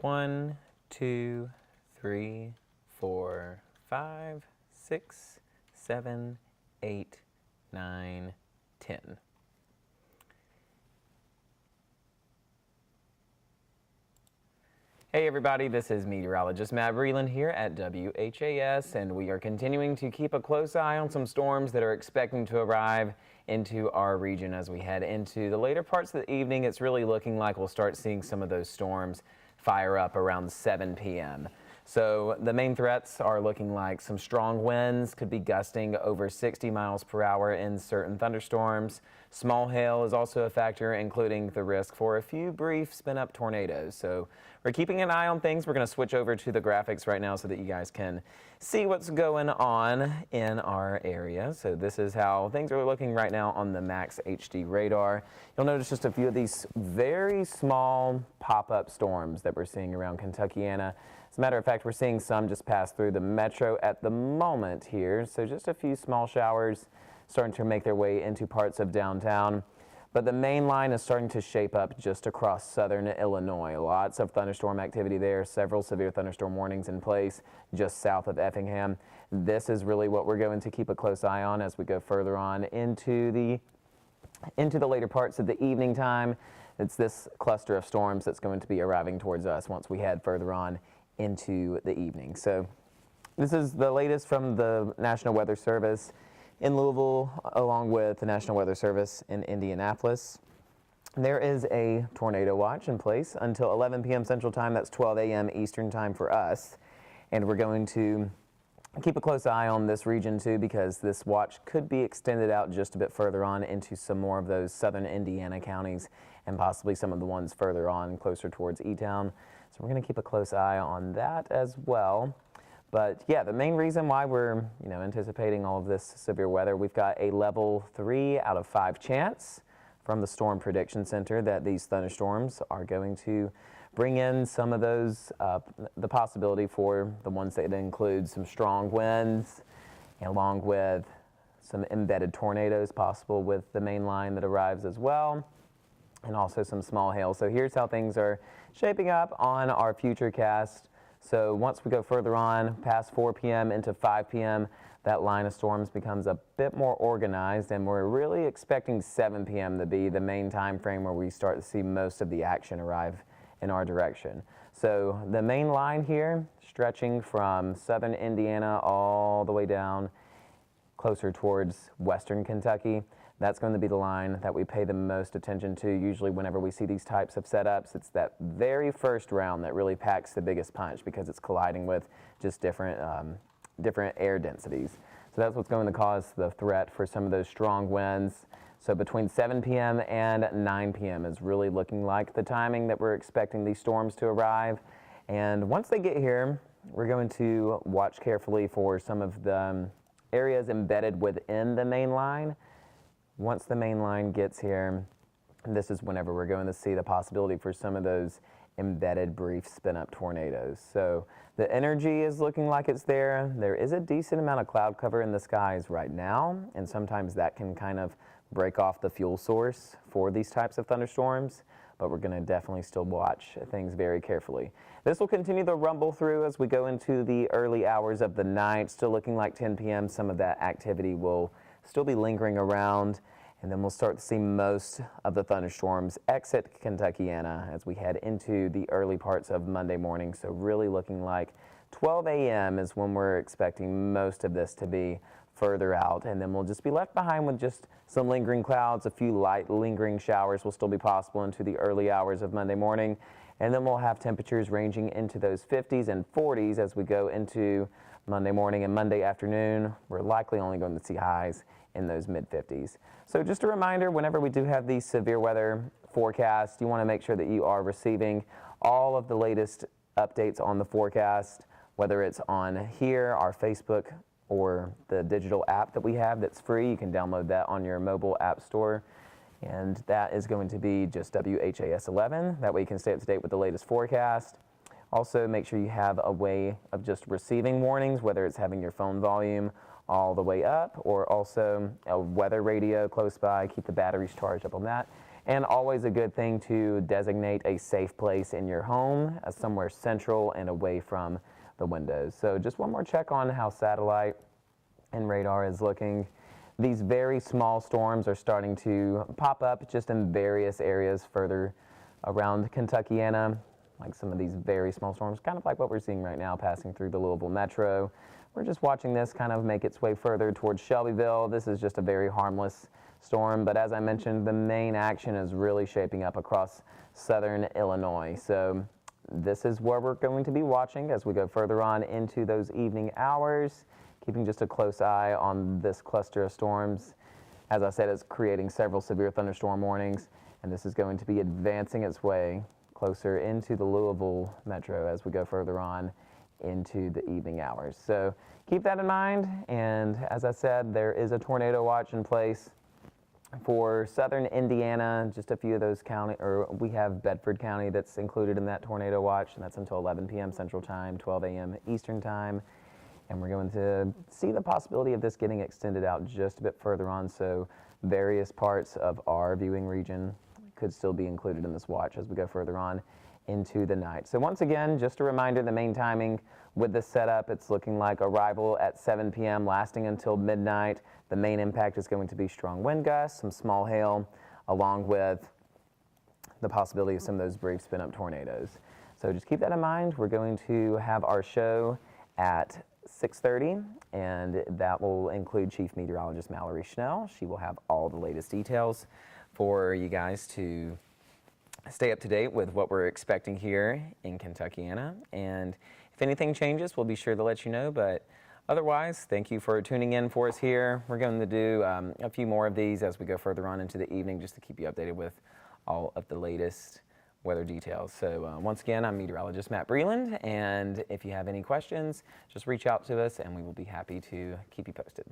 1, 2, 3, 4, 5, 6, 7, 8, 9, 10. Hey everybody, this is Meteorologist Matt Breland here at WHAS, and we are continuing to keep a close eye on some storms that are expecting to arrive into our region as we head into the later parts of the evening. It's really looking like we'll start seeing some of those storms fire up around 7 p.m. So the main threats are looking like some strong winds, could be gusting over 60 miles per hour in certain thunderstorms. Small hail is also a factor, including the risk for a few brief spin-up tornadoes. So we're keeping an eye on things. We're going to switch over to the graphics right now so that you guys can see what's going on in our area. So this is how things are looking right now on the Max HD radar. You'll notice just a few of these very small pop-up storms that we're seeing around Kentuckiana. As a matter of fact, we're seeing some just pass through the metro at the moment here. So just a few small showers starting to make their way into parts of downtown. But the main line is starting to shape up just across southern Illinois. Lots of thunderstorm activity there, several severe thunderstorm warnings in place just south of Effingham. This is really what we're going to keep a close eye on as we go further on into the later parts of the evening time. It's this cluster of storms that's going to be arriving towards us once we head further on into the evening. So this is the latest from the National Weather Service in Louisville, along with the National Weather Service in Indianapolis. There is a tornado watch in place until 11 p.m. Central Time. That's 12 a.m. Eastern Time for us. And we're going to keep a close eye on this region too, because this watch could be extended out just a bit further on into some more of those southern Indiana counties and possibly some of the ones further on closer towards E-Town. So we're going to keep a close eye on that as well. But yeah, the main reason why we're anticipating all of this severe weather, we've got a level 3 out of 5 chance from the Storm Prediction Center that these thunderstorms are going to bring in some of those, the possibility for the ones that include some strong winds, along with some embedded tornadoes possible with the main line that arrives as well, and also some small hail. So here's how things are shaping up on our Futurecast. So once we go further on past 4 p.m. into 5 p.m., that line of storms becomes a bit more organized, and we're really expecting 7 p.m. to be the main time frame where we start to see most of the action arrive in our direction. So the main line here stretching from southern Indiana all the way down closer towards western Kentucky. That's going to be the line that we pay the most attention to. Usually whenever we see these types of setups, it's that very first round that really packs the biggest punch because it's colliding with just different air densities. So that's what's going to cause the threat for some of those strong winds. So between 7 p.m. and 9 p.m. is really looking like the timing that we're expecting these storms to arrive. And once they get here, we're going to watch carefully for some of the areas embedded within the main line. Once the main line gets here, this is whenever we're going to see the possibility for some of those embedded brief spin-up tornadoes. So the energy is looking like it's there. There is a decent amount of cloud cover in the skies right now, and sometimes that can kind of break off the fuel source for these types of thunderstorms, but we're going to definitely still watch things very carefully. This will continue to rumble through as we go into the early hours of the night. Still looking like 10 p.m. Some of that activity will still be lingering around, and then we'll start to see most of the thunderstorms exit Kentuckiana as we head into the early parts of Monday morning. So really looking like 12 a.m. is when we're expecting most of this to be further out, and then we'll just be left behind with just some lingering clouds. A few light lingering showers will still be possible into the early hours of Monday morning, and then we'll have temperatures ranging into those 50s and 40s as we go into Monday morning and Monday afternoon. We're likely only going to see highs in those mid-50s. So just a reminder, whenever we do have these severe weather forecasts, you want to make sure that you are receiving all of the latest updates on the forecast, whether it's on here, our Facebook, or the digital app that we have that's free. You can download that on your mobile app store, and that is going to be just WHAS11. That way you can stay up to date with the latest forecast. Also, make sure you have a way of just receiving warnings, whether it's having your phone volume all the way up or also a weather radio close by. Keep the batteries charged up on that. And always a good thing to designate a safe place in your home, somewhere central and away from the windows. So just one more check on how satellite and radar is looking. These very small storms are starting to pop up just in various areas further around Kentuckiana, like some of these very small storms, kind of like what we're seeing right now passing through the Louisville metro. We're just watching this kind of make its way further towards Shelbyville. This is just a very harmless storm, but as I mentioned, the main action is really shaping up across southern Illinois. So this is where we're going to be watching as we go further on into those evening hours, keeping just a close eye on this cluster of storms. As I said, it's creating several severe thunderstorm warnings, and this is going to be advancing its way closer into the Louisville metro as we go further on into the evening hours. So keep that in mind, and as I said, there is a tornado watch in place for southern Indiana. Just a few of those county, or we have Bedford County that's included in that tornado watch, and that's until 11 p.m. Central Time, 12 a.m. Eastern Time. And we're going to see the possibility of this getting extended out just a bit further on, so various parts of our viewing region could still be included in this watch as we go further on into the night. So once again, just a reminder, the main timing with this setup, it's looking like arrival at 7 p.m. lasting until midnight. The main impact is going to be strong wind gusts, some small hail, along with the possibility of some of those brief spin-up tornadoes. So just keep that in mind. We're going to have our show at 6:30, and that will include Chief Meteorologist Mallory Schnell. She will have all the latest details for you guys to stay up to date with what we're expecting here in Kentuckiana. And if anything changes, we'll be sure to let you know. But otherwise, thank you for tuning in for us here. We're going to do a few more of these as we go further on into the evening, just to keep you updated with all of the latest weather details. So once again, I'm Meteorologist Matt Breland, and if you have any questions, just reach out to us and we will be happy to keep you posted.